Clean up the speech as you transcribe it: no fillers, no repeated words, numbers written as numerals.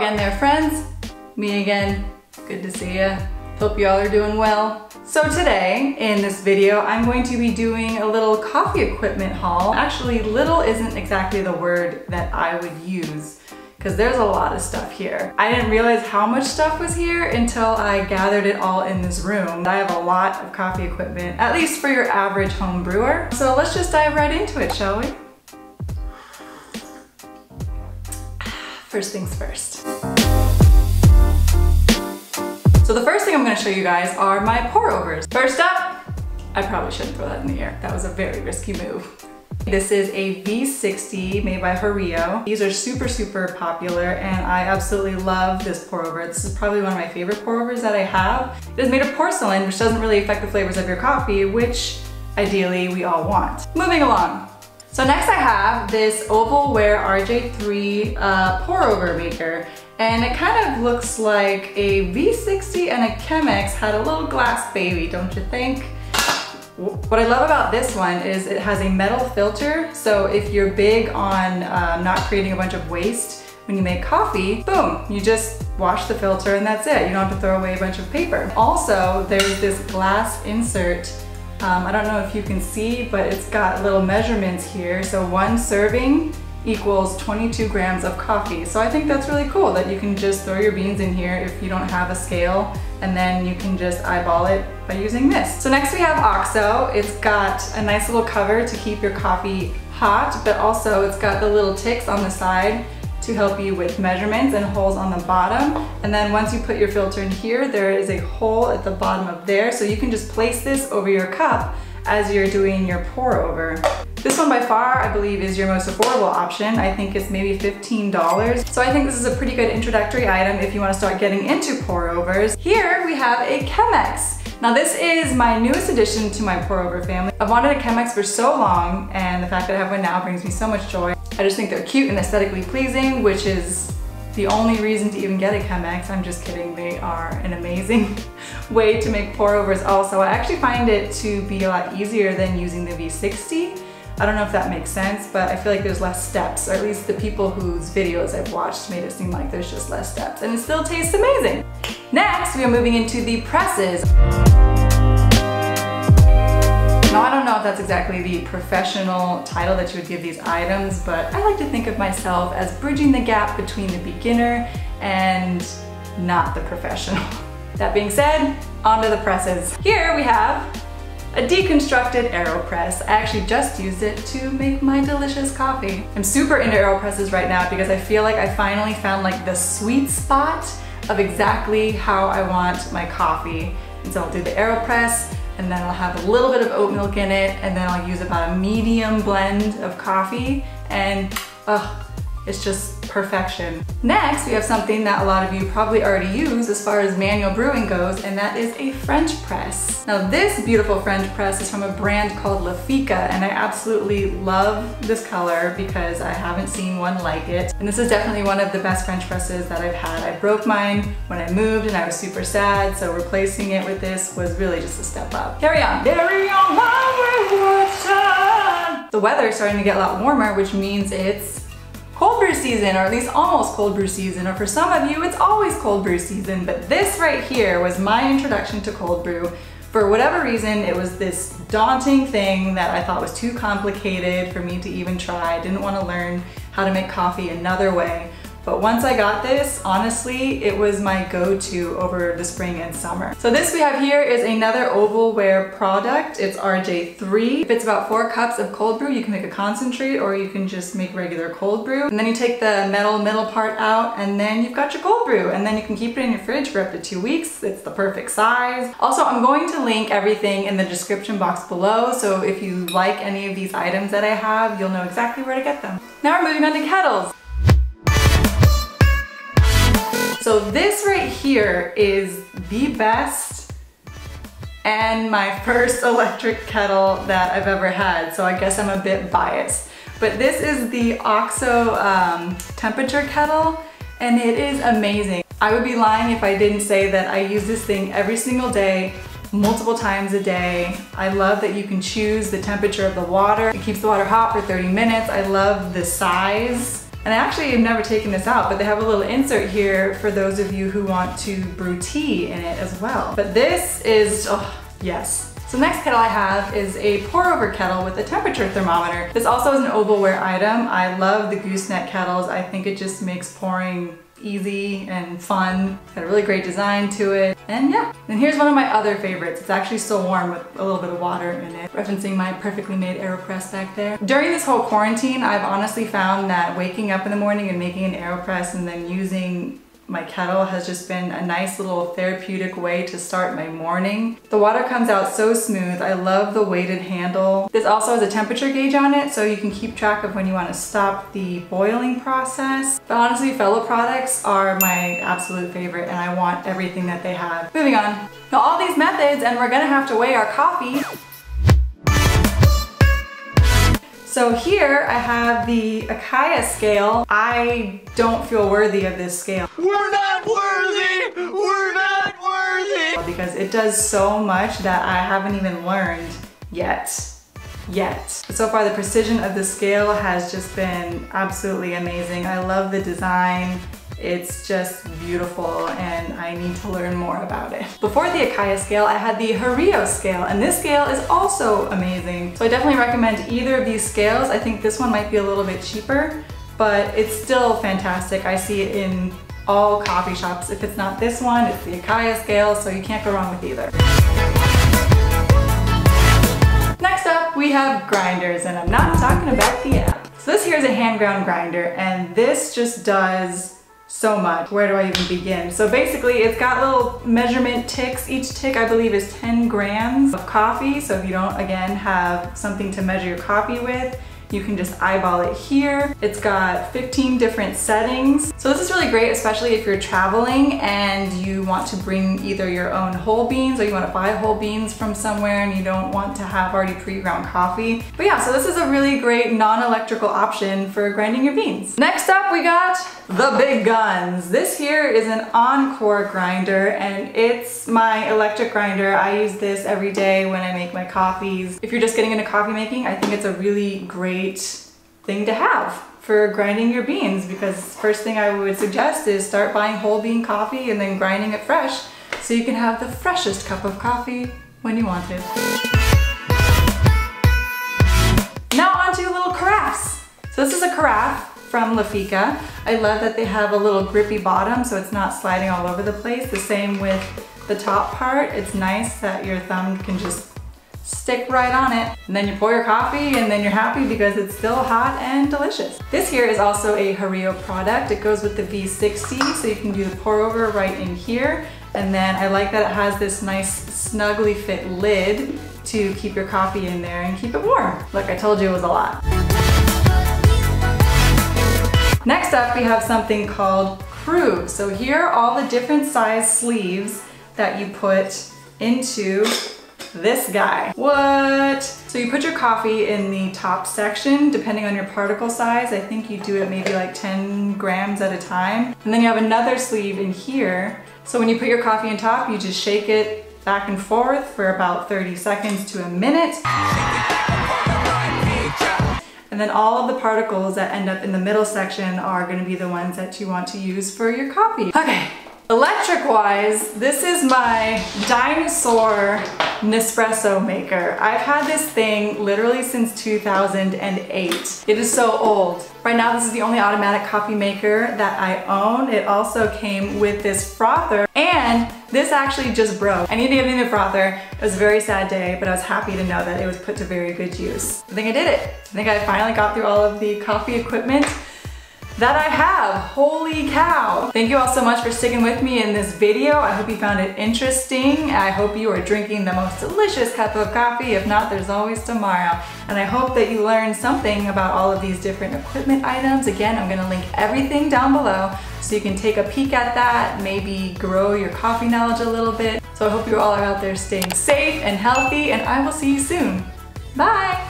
again there, friends. Me again. Good to see ya. Hope y'all are doing well. So today, in this video, I'm going to be doing a little coffee equipment haul. Actually, little isn't exactly the word that I would use, because there's a lot of stuff here. I didn't realize how much stuff was here until I gathered it all in this room. I have a lot of coffee equipment, at least for your average home brewer. So let's just dive right into it, shall we? First things first. So the first thing I'm going to show you guys are my pour overs. First up, I probably shouldn't throw that in the air. That was a very risky move. This is a V60 made by Hario. These are super popular and I absolutely love this pour over. This is probably one of my favorite pour overs that I have. It is made of porcelain, which doesn't really affect the flavors of your coffee, which ideally we all want. Moving along. So next I have this Ovalware RJ3 pour over maker. And it kind of looks like a V60 and a Chemex had a little glass baby, don't you think? What I love about this one is it has a metal filter, so if you're big on not creating a bunch of waste when you make coffee, boom, you just wash the filter and that's it. You don't have to throw away a bunch of paper. Also, there's this glass insert. I don't know if you can see, but it's got little measurements here. So one serving equals 22 grams of coffee. So I think that's really cool that you can just throw your beans in here if you don't have a scale, and then you can just eyeball it by using this. So next we have OXO. It's got a nice little cover to keep your coffee hot, but also it's got the little ticks on the side to help you with measurements and holes on the bottom. And then once you put your filter in here, there is a hole at the bottom of there, so you can just place this over your cup as you're doing your pour over. This one by far, I believe, is your most affordable option. I think it's maybe $15. So I think this is a pretty good introductory item if you want to start getting into pour overs. Here we have a Chemex. Now this is my newest addition to my pour over family. I've wanted a Chemex for so long, and the fact that I have one now brings me so much joy. I just think they're cute and aesthetically pleasing, which is the only reason to even get a Chemex. I'm just kidding, they are an amazing way to make pour overs also. I actually find it to be a lot easier than using the V60. I don't know if that makes sense, but I feel like there's less steps, or at least the people whose videos I've watched made it seem like there's just less steps, and it still tastes amazing. Next, we are moving into the presses. Now, I don't know if that's exactly the professional title that you would give these items, but I like to think of myself as bridging the gap between the beginner and not the professional. That being said, onto the presses. Here we have a deconstructed Aeropress. I actually just used it to make my delicious coffee. I'm super into Aeropresses right now because I feel like I finally found like the sweet spot of exactly how I want my coffee. And so I'll do the Aeropress, and then I'll have a little bit of oat milk in it, and then I'll use about a medium blend of coffee, and it's just perfection. Next, we have something that a lot of you probably already use as far as manual brewing goes, and that is a French press. Now this beautiful French press is from a brand called Lafeeca, and I absolutely love this color because I haven't seen one like it. And this is definitely one of the best French presses that I've had. I broke mine when I moved and I was super sad, so replacing it with this was really just a step up. Carry on. Carry on my wayward son. The weather's starting to get a lot warmer, which means it's cold brew season, or at least almost cold brew season, or for some of you, it's always cold brew season. But this right here was my introduction to cold brew. For whatever reason, it was this daunting thing that I thought was too complicated for me to even try. I didn't want to learn how to make coffee another way. But once I got this, honestly, it was my go-to over the spring and summer. So this we have here is another Ovalware product. It's RJ3. If it's about 4 cups of cold brew, you can make a concentrate, or you can just make regular cold brew. And then you take the metal middle part out, and then you've got your cold brew. And then you can keep it in your fridge for up to 2 weeks. It's the perfect size. Also, I'm going to link everything in the description box below, so if you like any of these items that I have, you'll know exactly where to get them. Now we're moving on to kettles. So this right here is the best and my first electric kettle that I've ever had, so I guess I'm a bit biased. But this is the OXO temperature kettle, and it is amazing. I would be lying if I didn't say that I use this thing every single day, multiple times a day. I love that you can choose the temperature of the water. It keeps the water hot for 30 minutes. I love the size. And I actually have never taken this out, but they have a little insert here for those of you who want to brew tea in it as well. But this is, oh, yes. So the next kettle I have is a pour-over kettle with a temperature thermometer. This also is an Ovalware item. I love the gooseneck kettles. I think it just makes pouring easy and fun. It's got a really great design to it. And yeah, and here's one of my other favorites. It's actually still warm with a little bit of water in it. Referencing my perfectly made Aeropress back there. During this whole quarantine, I've honestly found that waking up in the morning and making an Aeropress and then using my kettle has just been a nice little therapeutic way to start my morning. The water comes out so smooth. I love the weighted handle. This also has a temperature gauge on it, so you can keep track of when you want to stop the boiling process. But honestly, Fellow products are my absolute favorite, and I want everything that they have. Moving on. Now all these methods, and we're gonna have to weigh our coffee. So here I have the Acaia scale. I don't feel worthy of this scale. We're not worthy! We're not worthy! Because it does so much that I haven't even learned yet. But so far the precision of the scale has just been absolutely amazing. I love the design. It's just beautiful and I need to learn more about it. Before the Acaia scale, I had the Hario scale, and this scale is also amazing. So I definitely recommend either of these scales. I think this one might be a little bit cheaper, but it's still fantastic. I see it in all coffee shops. If it's not this one, it's the Acaia scale, so you can't go wrong with either. Next up, we have grinders, and I'm not talking about the app. So this here is a hand ground grinder, and this just does so much. Where do I even begin? So basically it's got little measurement ticks. Each tick I believe is 10 grams of coffee. So if you don't, again, have something to measure your coffee with, you can just eyeball it here. It's got 15 different settings. So this is really great, especially if you're traveling and you want to bring either your own whole beans or you want to buy whole beans from somewhere and you don't want to have already pre-ground coffee. But yeah, so this is a really great non-electrical option for grinding your beans. Next up, we got the big guns. This here is an Encore grinder and it's my electric grinder. I use this every day when I make my coffees. If you're just getting into coffee making, I think it's a really great thing to have for grinding your beans, because first thing I would suggest is start buying whole bean coffee and then grinding it fresh so you can have the freshest cup of coffee when you want it. Now on to little carafes. So this is a carafe from Lafeeca. I love that they have a little grippy bottom so it's not sliding all over the place. The same with the top part. It's nice that your thumb can just stick right on it. And then you pour your coffee and then you're happy because it's still hot and delicious. This here is also a Hario product. It goes with the V60, so you can do the pour over right in here. And then I like that it has this nice snugly fit lid to keep your coffee in there and keep it warm. Look, I told you it was a lot. Next up, we have something called Kruve. So here are all the different size sleeves that you put into this guy. What? So you put your coffee in the top section, depending on your particle size. I think you do it maybe like 10 grams at a time. And then you have another sleeve in here. So when you put your coffee in top, you just shake it back and forth for about 30 seconds to a minute. And then all of the particles that end up in the middle section are gonna be the ones that you want to use for your coffee. Okay, electric wise, this is my dinosaur Nespresso maker. I've had this thing literally since 2008. It is so old. Right now, this is the only automatic coffee maker that I own. It also came with this frother, and this actually just broke. I needed to get a new frother. It was a very sad day, but I was happy to know that it was put to very good use. I think I did it. I think I finally got through all of the coffee equipment that I have. Holy cow. Thank you all so much for sticking with me in this video. I hope you found it interesting. I hope you are drinking the most delicious cup of coffee. If not, there's always tomorrow. And I hope that you learned something about all of these different equipment items. Again, I'm gonna link everything down below so you can take a peek at that, maybe grow your coffee knowledge a little bit. So I hope you all are out there staying safe and healthy, and I will see you soon. Bye.